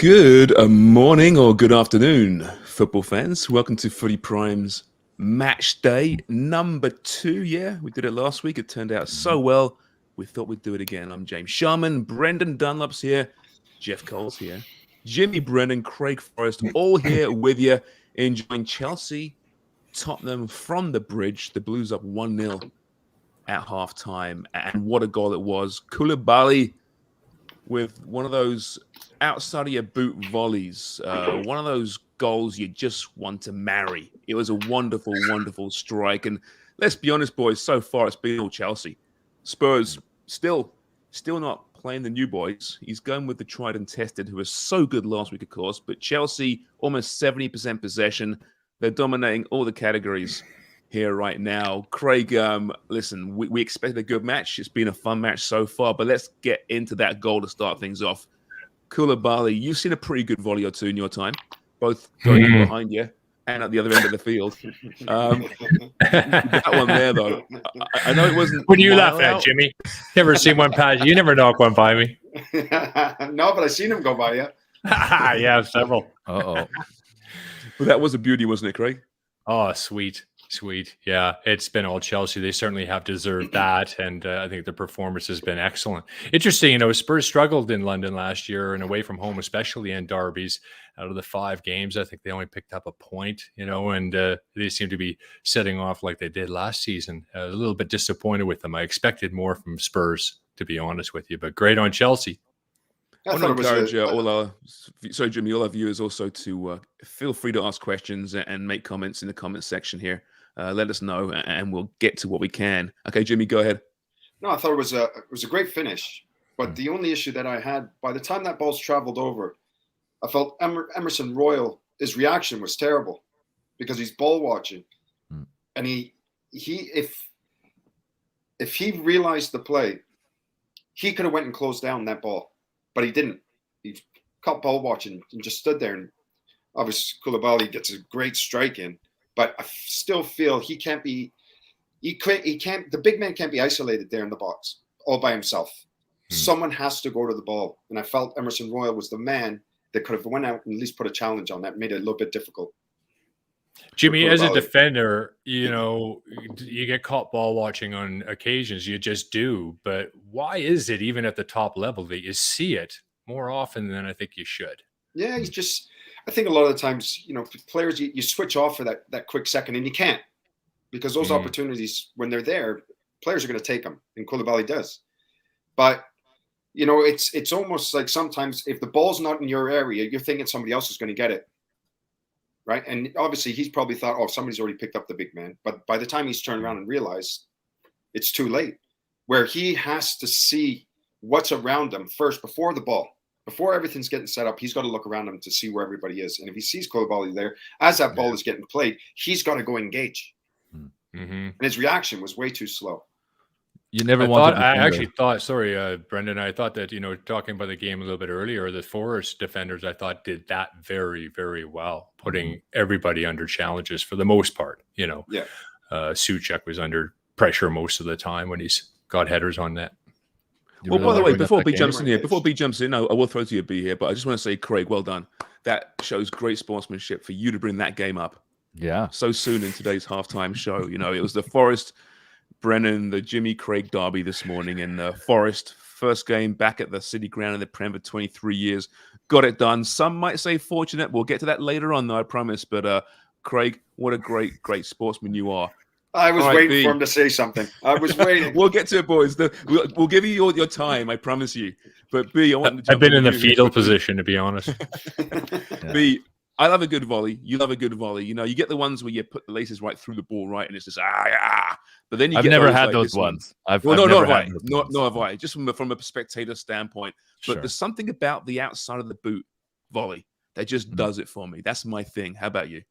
Good morning or good afternoon, football fans. Welcome to Footy Prime's match day number 2. Yeah, we did it last week. It turned out so well. We thought we'd do it again. I'm James Sharman. Brendan Dunlop's here. Jeff Cole's here. Jimmy Brennan, Craig Forrest, all here with you, enjoying Chelsea, Tottenham from the bridge. The Blues up 1-0 at halftime. And what a goal it was. Koulibaly with one of those outside of your boot volleys, one of those goals you just want to marry. It was a wonderful, wonderful strike. And let's be honest, boys, so far it's been all Chelsea. Spurs still not playing the new boys. He's going with the tried and tested, who was so good last week, of course. But Chelsea, almost 70% possession. They're dominating all the categories here right now. Craig, listen, we expected a good match. It's been a fun match so far, but let's get into that goal to start things off. Koulibaly, you've seen a pretty good volley or two in your time, both going in behind you and at the other end of the field. That one there, though, I know it wasn't. What are you laughing at, Jimmy? Never seen one pass. You never knock one by me. No, but I seen him go by you. Yeah, several. But that was a beauty, wasn't it, Craig? Oh, sweet. Yeah, it's been all Chelsea. They certainly have deserved that, and I think the performance has been excellent. Interesting, Spurs struggled in London last year and away from home, especially in derbies. Out of the 5 games, I think they only picked up a point, and they seem to be setting off like they did last season. A little bit disappointed with them. I expected more from Spurs, to be honest with you, but great on Chelsea. I want to encourage all our viewers also to feel free to ask questions and make comments in the comment section here. Let us know, and we'll get to what we can. Okay, Jimmy, go ahead. No, I thought it was a great finish, but the only issue that I had, by the time that ball's traveled over, I felt Emerson Royal, his reaction was terrible because he's ball watching, and if he realized the play, he could have went and closed down that ball, but he didn't. He caught ball watching and just stood there, and obviously Koulibaly gets a great strike in. But I still feel he can't. The big man can't be isolated there in the box all by himself. Someone has to go to the ball. And I felt Emerson Royal was the man that could have went out and at least put a challenge on that, made it a little bit difficult. Jimmy, as a defender, you get caught ball watching on occasions. You just do. But why is it, even at the top level, that you see it more often than I think you should? Yeah, I think a lot of the times, players, you switch off for that quick second, and you can't, because those opportunities, when they're there, players are going to take them, and Koulibaly does. But, it's almost like sometimes if the ball's not in your area, you're thinking somebody else is going to get it, right? And obviously he's probably thought, oh, somebody's already picked up the big man. But by the time he's turned around and realized, it's too late, where he has to see what's around him first before the ball. Before everything's getting set up, he's got to look around him to see where everybody is. And if he sees Koulibaly there, as that ball is getting played, he's got to go engage. And his reaction was way too slow. You never Sorry, Brendan. I thought that, talking about the game a little bit earlier, the Forrest defenders, I thought, did that very, very well, putting everybody under challenges for the most part. Souček was under pressure most of the time when he's got headers on net. Well, by the way, before B jumps in, I will throw to you, B here, but I just want to say, Craig, well done. That shows great sportsmanship for you to bring that game up. Yeah. So soon in today's halftime show. It was the Forrest, Brennan, the Jimmy Craig derby this morning, and Forrest, first game back at the City Ground in the Prem for 23 years. Got it done. Some might say fortunate. We'll get to that later on, though, I promise. But Craig, what a great, great sportsman you are. I was waiting for him to say something. I was waiting. We'll get to it, boys. We'll give you your time, I promise you. But B, I want to jump I've been in the fetal position, to be honest. B, I love a good volley. You love a good volley. You get the ones where you put the laces right through the ball, right, and it's just But then I've never had those ones. Nor have I. Just from a spectator standpoint. But there's something about the outside of the boot volley that just does it for me. That's my thing. How about you?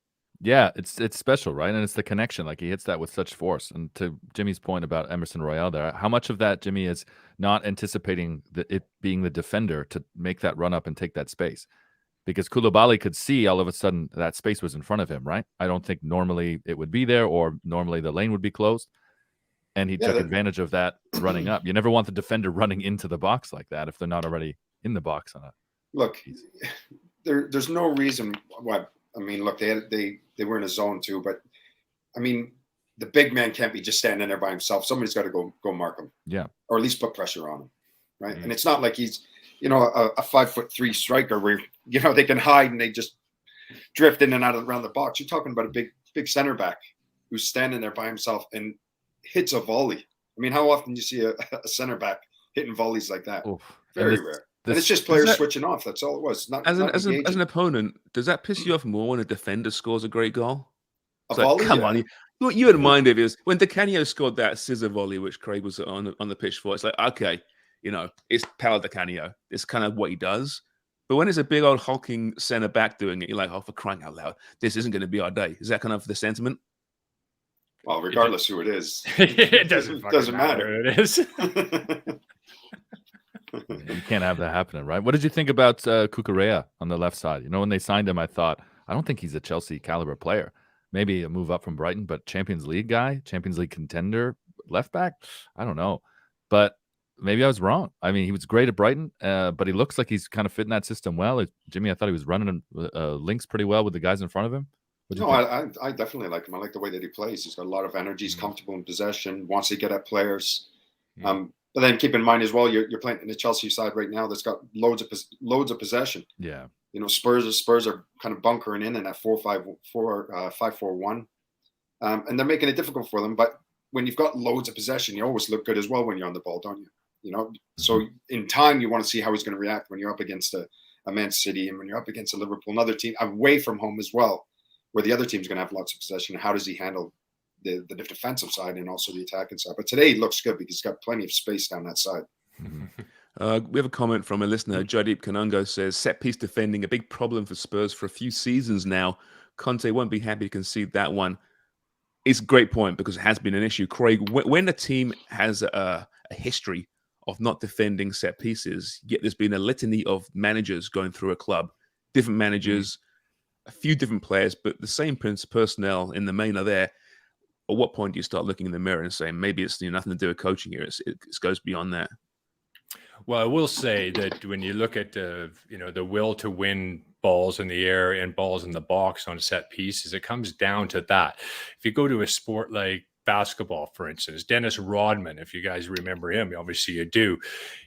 Yeah, it's special, right? And it's the connection. Like, he hits that with such force. And to Jimmy's point about Emerson Royal there, how much of that, Jimmy, is not anticipating it being the defender to make that run up and take that space? Because Koulibaly could see all of a sudden that space was in front of him, right? I don't think normally it would be there, or normally the lane would be closed. And he took advantage of that running up. You never want the defender running into the box like that if they're not already in the box on look, there's no reason why. I mean, look, they were in a zone too, but I mean, the big man can't be just standing there by himself. Somebody's got to go mark him. Yeah. Or at least put pressure on him. Right. And it's not like he's, a 5'3" striker where, they can hide and they just drift in and out around the box. You're talking about a big center back who's standing there by himself and hits a volley. I mean, how often do you see a center back hitting volleys like that? Oof. Very rare. And it's just players switching off. That's all it was. As an opponent, does that piss you off more when a defender scores a great goal? A volley? Come on, you wouldn't mind if it was when Di Canio scored that scissor volley, which Craig was on the pitch for. It's like, okay, it's Paolo Di Canio. It's kind of what he does. But when it's a big old hulking center back doing it, you're like, oh, for crying out loud, this isn't going to be our day. Is that kind of the sentiment? Well, regardless who it is, it doesn't matter who it is. You can't have that happening, right? What did you think about Cucurella on the left side? When they signed him, I thought, I don't think he's a Chelsea caliber player. Maybe a move up from Brighton, but Champions League guy, Champions League contender, left back? I don't know. But maybe I was wrong. I mean, he was great at Brighton, but he looks like he's kind of fitting that system well. Jimmy, I thought he was running links pretty well with the guys in front of him. No, I definitely like him. I like the way that he plays. He's got a lot of energy. He's comfortable in possession, wants to get at players. But then keep in mind as well, you're playing in the Chelsea side right now that's got loads of possession. Yeah. Spurs are kind of bunkering in that 5-4-1. And they're making it difficult for them. But when you've got loads of possession, you always look good as well when you're on the ball, don't you? So in time, you want to see how he's going to react when you're up against a Man City and when you're up against a Liverpool, another team away from home as well, where the other team's going to have lots of possession. How does he handle the defensive side and also the attacking side? But today he looks good because he's got plenty of space down that side. We have a comment from a listener. Jaideep Kanungo says, set piece defending, a big problem for Spurs for a few seasons now. Conte won't be happy to concede that one. It's a great point because it has been an issue. Craig, when a team has a history of not defending set pieces, yet there's been a litany of managers going through a club, different managers, a few different players, but the same personnel in the main are there. At what point do you start looking in the mirror and saying, maybe it's nothing to do with coaching here? It goes beyond that. Well, I will say that when you look at the will to win balls in the air and balls in the box on set pieces, it comes down to that. If you go to a sport like basketball, for instance, Dennis Rodman, if you guys remember him, obviously you do,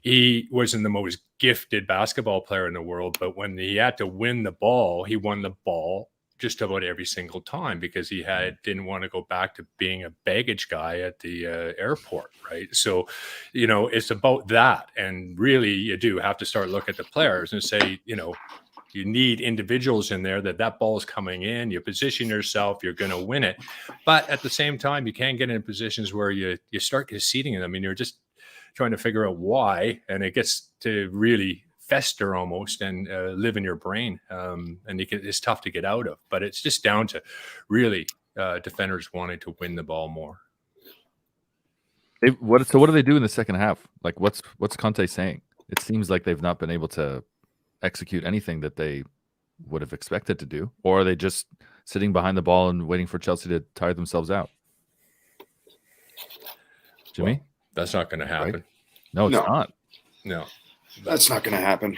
he wasn't the most gifted basketball player in the world, but when he had to win the ball, he won the ball just about every single time because he didn't want to go back to being a baggage guy at the airport, right? So, it's about that. And really, you do have to start looking at the players and say, you need individuals in there that ball is coming in, you position yourself, you're going to win it. But at the same time, you can't get in positions where you start conceding them. I mean, you're just trying to figure out why, and it gets to really fester almost and live in your brain, and it's tough to get out of. But it's just down to really defenders wanting to win the ball more. So what do they do in the second half? Like, what's Conte saying? It seems like they've not been able to execute anything that they would have expected to do, or are they just sitting behind the ball and waiting for Chelsea to tire themselves out? Jimmy? Well, that's not going to happen. Right? No, it's not. No. That's not going to happen.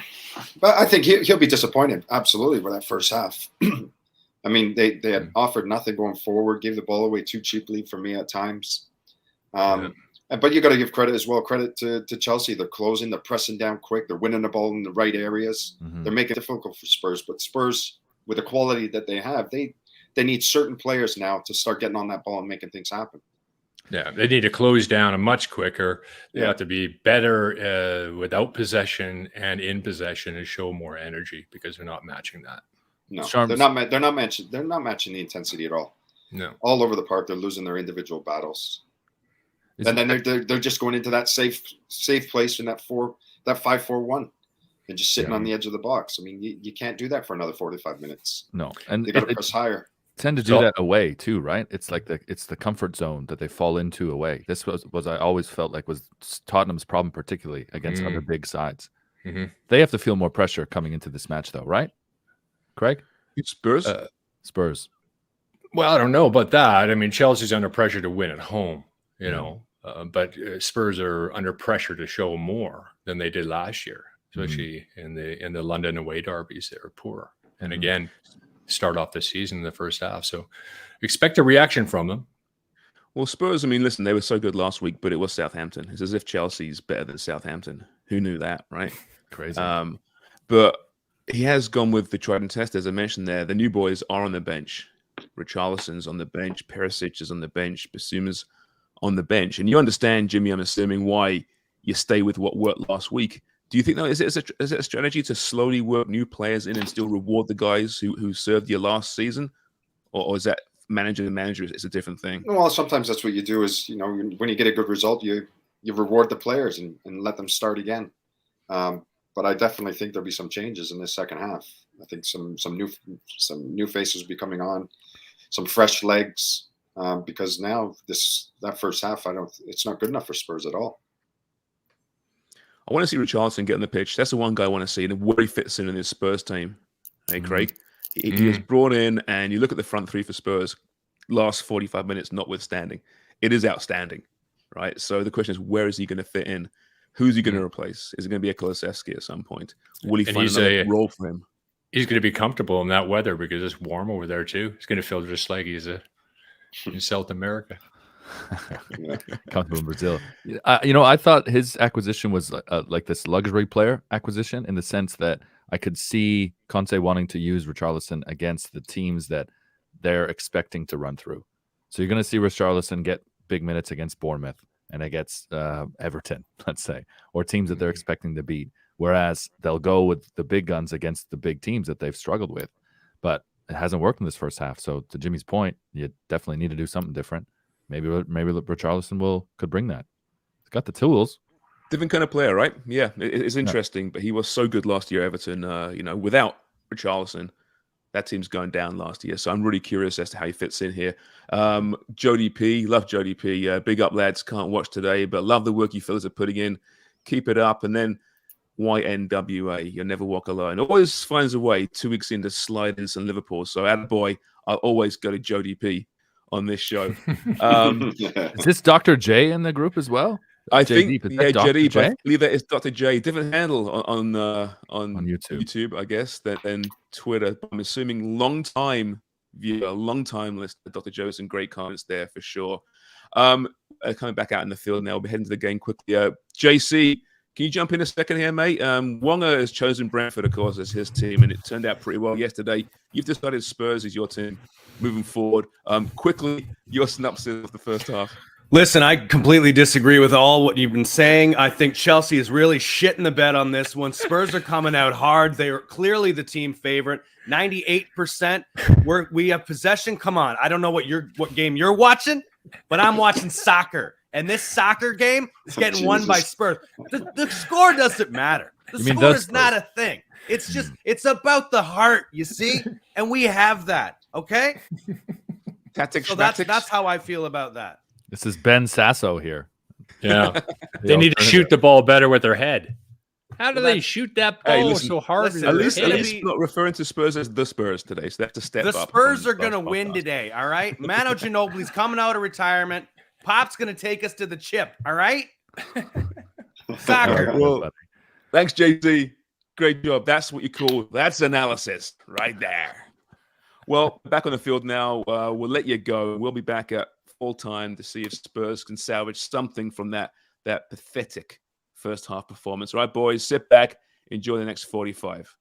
But I think he'll be disappointed, absolutely, with that first half. I mean, they had offered nothing going forward, gave the ball away too cheaply for me at times. But you got to give credit as well. Credit to Chelsea. They're closing, they're pressing down quick, they're winning the ball in the right areas. They're making it difficult for Spurs. But Spurs, with the quality that they have, they need certain players now to start getting on that ball and making things happen. Yeah, they need to close down much quicker. They have to be better without possession and in possession and show more energy because they're not matching that. No, they're not matching the intensity at all. No, all over the park, they're losing their individual battles, and then they're just going into that safe place in that 5-4-1 and just sitting on the edge of the box. I mean, you can't do that for another 45 minutes. No, and they got to press higher. Tend to do that away too, right? It's like it's the comfort zone that they fall into away. This was I always felt like was Tottenham's problem, particularly against other big sides. They have to feel more pressure coming into this match, though, right? Craig? Spurs? Spurs. Well, I don't know about that. I mean, Chelsea's under pressure to win at home, but Spurs are under pressure to show more than they did last year. especially in the London away derbies. They're poor, and again, start off the season in the first half. So expect a reaction from them. Well, Spurs, I mean, listen, they were so good last week, but it was Southampton. It's as if Chelsea's better than Southampton. Who knew that, right? Crazy. But he has gone with the tried and tested. As I mentioned there, the new boys are on the bench. Richarlison's on the bench. Perisic is on the bench. Basuma's on the bench. And you understand, Jimmy, I'm assuming, why you stay with what worked last week. Do you think, though, is it a strategy to slowly work new players in and still reward the guys who served you last season? Or is that manager to manager is a different thing? Well, sometimes that's what you do is, when you get a good result, you reward the players and let them start again. But I definitely think there'll be some changes in this second half. I think some new faces will be coming on, some fresh legs, because now that first half, it's not good enough for Spurs at all. I want to see Richarlison get on the pitch. That's the one guy I want to see, and where he fits in this Spurs team. Hey, Craig, he was brought in, and you look at the front three for Spurs, last 45 minutes notwithstanding, it is outstanding, right? So the question is, where is he going to fit in? Who's he going to replace? Is it going to be a Kulusevski at some point? Will he find another role for him? He's going to be comfortable in that weather because it's warm over there too. He's going to feel just like he's in South America. Comfortable in Brazil. I thought his acquisition was like this luxury player acquisition in the sense that I could see Conte wanting to use Richarlison against the teams that they're expecting to run through. So you're going to see Richarlison get big minutes against Bournemouth and against Everton, let's say, or teams that they're expecting to beat. Whereas they'll go with the big guns against the big teams that they've struggled with. But it hasn't worked in this first half. So to Jimmy's point, you definitely need to do something different. Maybe Richarlison could bring that. He's got the tools. Different kind of player, right? Yeah, it's interesting. But he was so good last year, Everton. Without Richarlison, that team's going down last year. So I'm really curious as to how he fits in here. Jody P, love Jody P. Big up, lads. Can't watch today, but love the work you fellas are putting in. Keep it up. And then YNWA, you'll never walk alone. Always finds a way 2 weeks in to slide in some Liverpool. So attaboy, I'll always go to Jody P on this show. Is this Dr. J in the group as well? I think, Dr. J? I believe that is Dr. J. Different handle on YouTube, I guess, than Twitter. I'm assuming long-time viewer, long-time listener. Dr. J has some great comments there for sure. Coming back out in the field now, we'll be heading to the game quickly. JC, can you jump in a second here, mate? Wonga has chosen Brentford, of course, as his team, and it turned out pretty well yesterday. You've decided Spurs is your team moving forward. Quickly, your synopsis of the first half. Listen, I completely disagree with all what you've been saying. I think Chelsea is really shitting the bed on this one. Spurs are coming out hard. They are clearly the team favorite. 98%. We have possession. Come on. I don't know what game you're watching, but I'm watching soccer. And this soccer game is getting won by Spurs. The score doesn't matter. The score is not a thing. It's about the heart, you see? And we have that, okay? Tactics. So that's how I feel about that. This is Ben Sasso here. Yeah. They need to shoot the ball better with their head. How do they shoot that ball so hard? At least not referring to Spurs as the Spurs today, so they have to step up. The Spurs are going to win today, all right? Manu Ginobili's coming out of retirement. Pop's going to take us to the chip, all right? Soccer. Well, thanks, JC. Great job. That's what you call, that's analysis right there. Well, back on the field now. We'll let you go. We'll be back at full time to see if Spurs can salvage something from that pathetic first half performance. All right, boys, sit back, enjoy the next 45.